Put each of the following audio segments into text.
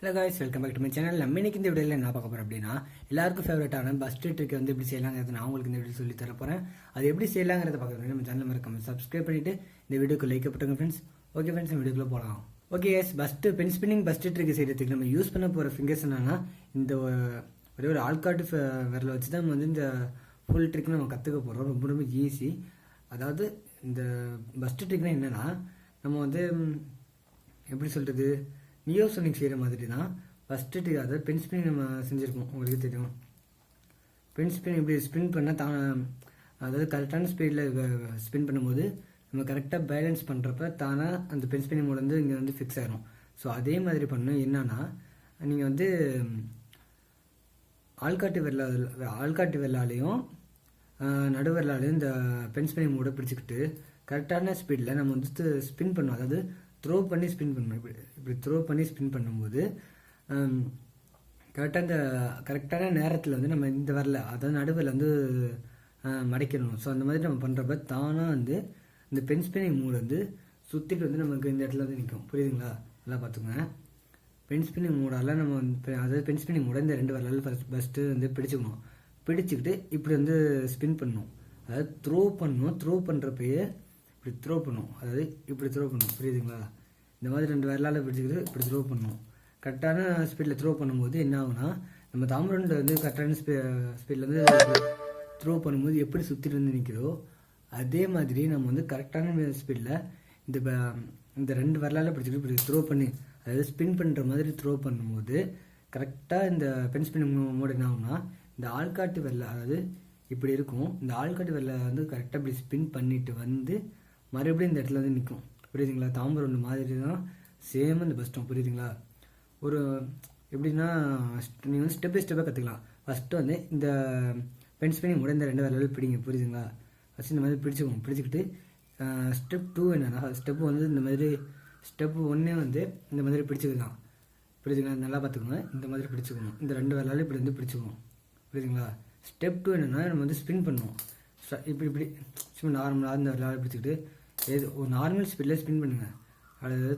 Hello guys, welcome back to my channel. நம்ம இன்னைக்கு இந்த வீடியோவில் என்ன பார்க்க போகிறோம் அப்படின்னா, எல்லாருக்கும் ஃபேவரட்டான பஸ் ட்ரிக் வந்து எப்படி செய்யலாங்கிறது நான் உங்களுக்கு இந்த வீடியோ சொல்லி தர போகிறேன். அது எப்படி செய்யலாங்கிறத பார்க்குறது நம்ம சேனல் மறக்காம சப்ஸ்கிரைப் பண்ணிவிட்டு இந்த வீடியோக்கு லைக் போட்டுங்க ஃப்ரெண்ட்ஸ். ஓகே ஃப்ரெண்ட்ஸ், இந்த வீடியோக்குள்ளே போகலாம். Okay guys, pen spinning pass trick செய்யறதுக்கு நம்ம யூஸ் பண்ண போகிற ஃபிங்கர்ஸ் என்னன்னா, இந்த ஒரே ஒரு ஆள்காட்டு விரலை வச்சு தான் நம்ம வந்து இந்த ஃபுல் ட்ரிக் நம்ம கற்றுக்க போகிறோம். ரொம்ப ரொம்ப ஈஸி. அதாவது இந்த பஸ் ட்ரிக்னா என்னென்னா, நம்ம வந்து எப்படி சொல்கிறது, நியோசோனிக் செய்கிற மாதிரி தான் ஃபஸ்ட்டு ட்ரிக். அதாவது பென் ஸ்பின் நம்ம செஞ்சுருக்கோம், உங்களுக்கு தெரியும். பென் ஸ்பின் இப்படி ஸ்பின் பண்ணால் அதாவது கரெக்டான ஸ்பீடில் ஸ்பின் பண்ணும்போது நம்ம கரெக்டாக பேலன்ஸ் பண்ணுறப்ப தானாக அந்த பென் ஸ்பின்னிங் மோட் வந்து இங்கே வந்து ஃபிக்ஸ் ஆகிடும். ஸோ அதே மாதிரி பண்ணணும். என்னன்னா, நீங்கள் வந்து ஆள்காட்டு வெள்ளாலையும் நடுவரலாலையும் இந்த பென் ஸ்பின்னிங் மோடை பிடிச்சிக்கிட்டு கரெக்டான ஸ்பீடில் நம்ம வந்து ஸ்பின் பண்ணணும். அதாவது த்ரோ பண்ணி ஸ்பின் பண்ணணும். இப்படி த்ரோ பண்ணி ஸ்பின் பண்ணும்போது கரெக்டான நேரத்தில் வந்து நம்ம இந்த வரல, அதாவது நடுவில் வந்து மடைக்கணும். ஸோ அந்த மாதிரி நம்ம பண்ணுறப்ப தானாக வந்து இந்த பென் ஸ்பின்னிங் மூடு வந்து சுற்றிட்டு வந்து நமக்கு இந்த இடத்துல வந்து நிற்கும். புரியுதுங்களா? நல்லா பார்த்துக்கோங்க. பென் ஸ்பின்னிங் மூடால் நம்ம வந்து, அதாவது பென் ஸ்பின்னிங் மூட இந்த ரெண்டு வரலாறு ஃபஸ்ட்டு வந்து பிடிச்சிக்கணும். பிடிச்சிக்கிட்டு இப்படி வந்து ஸ்பின் பண்ணணும். அதாவது த்ரோ பண்ணணும். த்ரோ பண்ணுறப்பயே இப்படி த்ரோ பண்ணும். அதாவது இப்படி த்ரோ பண்ணும். புரியுதுங்களா? இந்த மாதிரி ரெண்டு விரலால் பிடிச்சிக்கிட்டு இப்படி த்ரோ பண்ணணும். கரெக்டான ஸ்பீடில் த்ரோ பண்ணும்போது என்ன ஆகுனா, நம்ம தாம்பரண்டை வந்து கரெக்டான ஸ்பீடில் வந்து த்ரோ பண்ணும்போது எப்படி சுற்றிட்டு வந்து நிற்கிறோ அதே மாதிரி நம்ம வந்து கரெக்டான ஸ்பீடில் இந்த ரெண்டு விரலால் பிடிச்சிக்கிட்டு இப்படி த்ரோ பண்ணி, அதாவது ஸ்பின் பண்ணுற மாதிரி த்ரோ பண்ணும்போது கரெக்டாக இந்த பென் ஸ்பின்னிங் மோட் என்ன ஆகுனா, இந்த ஆள்காட்டு வெள்ளை, அதாவது இப்படி இருக்கும். இந்த ஆள்காட்டு வெள்ளை வந்து கரெக்டாக இப்படி ஸ்பின் பண்ணிட்டு வந்து மறுபடியும் இந்த இடத்துல வந்து நிற்கும். புரியுதுங்களா? தாம்பரம் மாதிரி தான் சேம் இந்த பஸ் ஸ்டாப். புரியுதுங்களா? ஒரு எப்படின்னா, நீங்கள் வந்து ஸ்டெப் பை ஸ்டெப்பாக கற்றுக்கலாம். ஃபஸ்ட்டு வந்து இந்த பென் ஸ்பின்னிங் கூட இந்த ரெண்டு வேலையில் பிடிங்க. புரியுதுங்களா? ஃபஸ்ட்டு இந்த மாதிரி பிடிச்சிக்கிட்டு ஸ்டெப் 2 என்னன்னா, ஸ்டெப் வந்து இந்த மாதிரி, ஸ்டெப் 1 வந்து இந்த மாதிரி பிடிச்சிக்கலாம். புரியுதுங்களா? நல்லா பார்த்துக்கோங்க. இந்த மாதிரி பிடிச்சிக்கணும். இந்த ரெண்டு வேலையில் இப்படி வந்து பிடிச்சிக்கணும். புரியுதுங்களா? ஸ்டெப் 2 என்னென்னா, நம்ம வந்து ஸ்பின் பண்ணுவோம். இப்படி சும்மா நார்மலாக இந்த வேலையில் பிடிச்சிக்கிட்டு ஒரு நார்மல் ஸ்பீடில் ஸ்பின் பண்ணுங்கள். அதாவது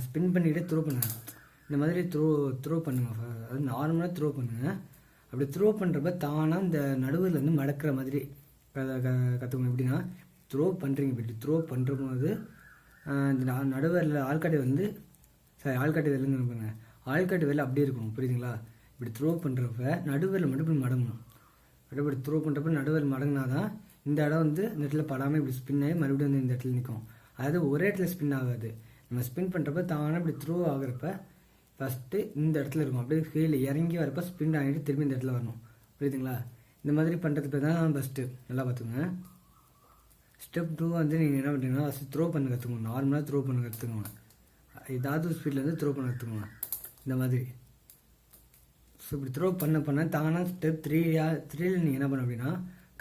ஸ்பின் பண்ணிவிட்டு த்ரோ பண்ணுங்கள். இந்த மாதிரி த்ரோ பண்ணுங்கள். அதாவது நார்மலாக த்ரோ பண்ணுங்கள். அப்படி த்ரோ பண்ணுறப்ப தானாக இந்த நடுவில் வந்து மடக்கிற மாதிரி கற்றுக்கணும். எப்படின்னா, த்ரோ பண்ணுறீங்க, இப்படி த்ரோ பண்ணுற போது இந்த நடுவரில் ஆள்காட்டி வெள்ளைன்னு பாருங்க. ஆள்காட்டி வெள்ளை அப்படியே இருக்கணும். புரியுதுங்களா? இப்படி த்ரோ பண்ணுறப்ப நடுவரில் மட்டும் இப்படி மடங்கணும். இப்படி த்ரோ பண்ணுறப்ப நடுவரில் மடங்கினா தான் இந்த இடம் வந்து இந்த இடத்துல படாமல் இப்படி ஸ்பின் ஆகி மறுபடியும் வந்து இந்த இடத்துல நிற்கும். அதாவது ஒரே இடத்துல ஸ்பின் ஆகாது. நம்ம ஸ்பின் பண்ணுறப்ப தானாக இப்படி த்ரோ ஆகிறப்ப ஃபஸ்ட்டு இந்த இடத்துல இருக்கும். அப்படியே கீழே இறங்கி வரப்போ ஸ்பின் ஆகிட்டு திரும்பி இந்த இடத்துல வரணும். புரியுதுங்களா? இந்த மாதிரி பண்ணுறதுக்கு தான் ஃபஸ்ட்டு. நல்லா பார்த்துக்கோங்க. ஸ்டெப் 2 வந்து நீங்கள் என்ன பண்ணுறீங்கன்னா, ஃபஸ்ட்டு த்ரோ பண்ண கற்றுக்கணும். நார்மலாக த்ரோ பண்ண கற்றுக்கோங்க. ஏதாவது ஸ்பீடில் வந்து த்ரோ பண்ண கற்றுக்கோங்க. இந்த மாதிரி ஸோ இப்படி த்ரோ பண்ண தானாக ஸ்டெப் 3ல் நீங்கள் என்ன பண்ண அப்படின்னா,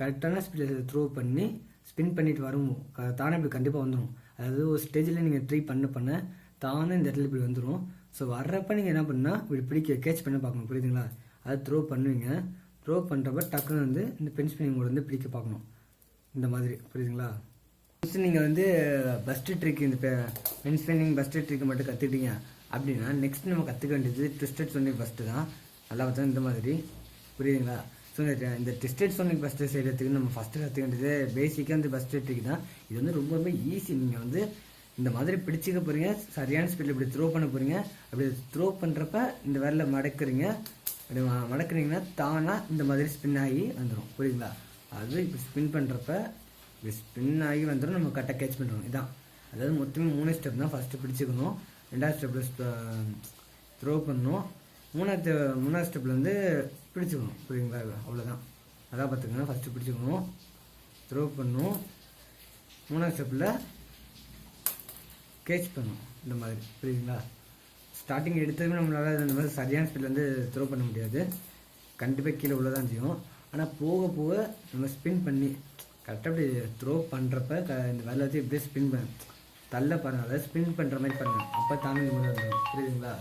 கரெக்டான ஸ்பீடில் த்ரோ பண்ணி ஸ்பின் பண்ணிட்டு வரும் தானே இப்படி கண்டிப்பாக வந்துடும். அதாவது ஒரு ஸ்டேஜில் நீங்கள் ட்ரை பண்ண தானே இந்த இடத்துல இப்படி வந்துடும். ஸோ வர்றப்ப நீங்கள் என்ன பண்ணால் இப்படி கேட்ச் பண்ண பார்க்கணும். புரியுதுங்களா? அதை த்ரோ பண்ணுவீங்க. த்ரோ பண்ணுறப்ப டக்குன்னு வந்து இந்த பென் ஸ்பின்னிங் மோட் வந்து பிடிக்க பார்க்கணும். இந்த மாதிரி. புரியுதுங்களா? ஃபஸ்ட்டு நீங்கள் வந்து பஸ்ட் ட்ரிக், இந்த பென் ஸ்பின்னிங் பஸ்ட் ட்ரிக் மட்டும் கற்றுக்கிட்டீங்க அப்படின்னா, நெக்ஸ்ட் நம்ம கற்றுக்க வேண்டியது ட்விஸ்டட் சோனிக் பஸ்ட்டு தான். நல்லா பார்த்தா இந்த மாதிரி. புரியுதுங்களா? ஸோ இந்த ட்விஸ்டட் சோனிக் பஸ்ட்டு செய்கிறதுக்கு நம்ம ஃபஸ்ட்டு கற்றுக்க வேண்டியது பேசிக்காக இந்த பஸ்ட் ட்ரிக் தான். இது வந்து ரொம்ப ரொம்ப ஈஸி. நீங்கள் வந்து இந்த மாதிரி பிடிச்சிக்க போகிறீங்க, சரியான ஸ்பீடில் இப்படி த்ரோ பண்ண போகிறீங்க. அப்படி த்ரோ பண்ணுறப்ப இந்த விரல மடக்குறீங்க. அப்படி மடக்குறீங்கன்னா தானாக இந்த மாதிரி ஸ்பின் ஆகி வந்துடும். புரியுதுங்களா? அது இப்படி ஸ்பின் பண்ணுறப்ப இப்படி ஸ்பின் ஆகி வந்துடும். நம்ம கரெக்டாக கேட்ச் பண்ணுறோம். இதான். அதாவது மொத்தமே 3 ஸ்டெப் தான். ஃபஸ்ட்டு பிடிச்சிக்கணும், 2வது ஸ்டெப்பில் த்ரோ பண்ணணும், 3வது ஸ்டெப்பில் வந்து பிடிச்சிக்கணும். புரியுதுங்களா? அவ்வளோதான். அதான் பார்த்துக்கணும். ஃபஸ்ட்டு பிடிச்சிக்கணும், த்ரோ பண்ணணும், 3வது ஸ்டெப்பில் கேட்ச் பண்ணணும். இந்த மாதிரி. புரியுதுங்களா? ஸ்டார்டிங் எடுத்ததுமே நம்மளால் இந்த மாதிரி சரியான ஸ்பீடில் வந்து த்ரோ பண்ண முடியாது. கண்டிப்பாக கீழே உள்ளதான் செய்யும். ஆனால் போக போக நம்ம ஸ்பின் பண்ணி கரெக்டாக அப்படி த்ரோ பண்ணுறப்ப இந்த வேலை வச்சு இப்படியே ஸ்பின் பண்ண தள்ள பாருங்கள். அதாவது ஸ்பின் பண்ணுற மாதிரி பாருங்கள். அப்போ தானே இந்த மாதிரி வந்துடும். புரியுதுங்களா?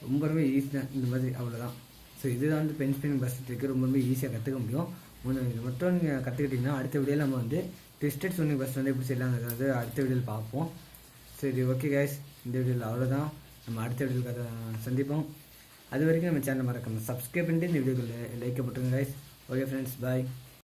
ரொம்ப ரொம்ப ஈஸி தான் இந்த மாதிரி. அவ்வளோதான். ஸோ இதுதான் வந்து பென் ஸ்பின்னிங் பஸ் ட்ரிக். ரொம்ப ரொம்ப ஈஸியாக கற்றுக்க முடியும். இது மட்டும் நீங்கள் கற்றுக்கிட்டிங்கன்னா அடுத்த வீடியோவில் நம்ம வந்து ட்விஸ்டட் சோனிக் பஸ் வந்து எப்படி செய்யலாம், அதாவது அடுத்த வீடியோவில் பார்ப்போம். சரி, ஓகே கைஸ், இந்த வீடியோவில் அவ்வளோதான். நம்ம அடுத்த வீடியோவில் சந்திப்போம். அது வரைக்கும் நம்ம சேனல் மறக்காம சப்ஸ்கிரைப் பண்ணிட்டு இந்த வீடியோக்குள்ள லைக் போட்டுருங்க கைஸ். ஓகே ஃப்ரெண்ட்ஸ், பாய்.